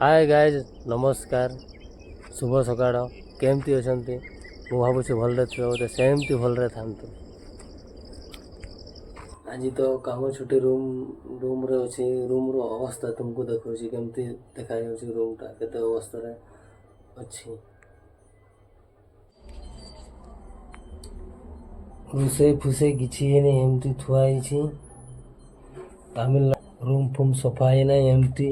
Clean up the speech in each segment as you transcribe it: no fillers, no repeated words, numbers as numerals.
Hi guys नमस्कार शुभ सकाळ केमती अछंती मु भावुछि भलरे थे सेमती भलरे थांतु। आज तो काम छुट्टी रूम रे अछि। रूम रो अवस्था तुमको देखौछि केमती देखा जाउछि। रूम टा केते अवस्था रे अछि। रोषे फुसे किछि नै एमती थुआई छी। तामिल रूम फुम सफा है ना एमती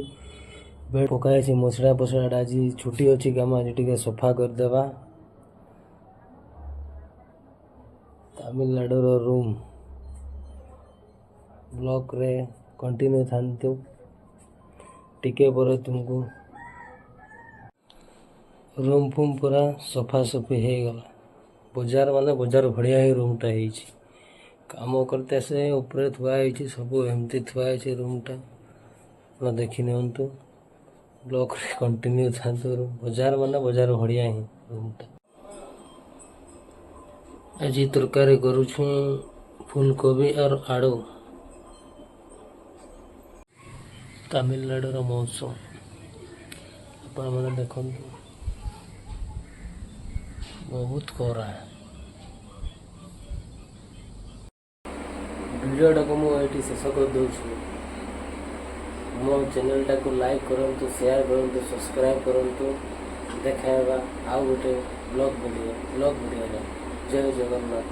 बेड पकाए छी। मसड़ा पसड़ा आज छुट्टी अच्छी काम आज टे सफा करदेवा। तमिलनाडु रूम ब्लॉक रे कंटिन्यू थांतु टिके पर तुमको रूम फुम पूरा सफा सफी हो गला। बाजार माने बाजार बढ़िया ही रूम टा है। काम करते से ऊपर थुआई सब एमती थुआई रूम टा देखी नियंतु। ब्लॉक रे कंटिन्यू थांतु बाजार माने बाजार बढ़िया ही रूम टा। आज तरकारी करूछु फूलकोबी और आलू। तमिलनाडु मौसम आपण मैंने देखु बहुत कोरा। वीडियो टाक मुझे शेष कर दूसरी। मो चैनल टाक लाइक करूँ, शेयर करूँ, सब्सक्राइब करूँ। देखा आउ गोटे ब्लॉग वीडियो जय जगन्नाथ।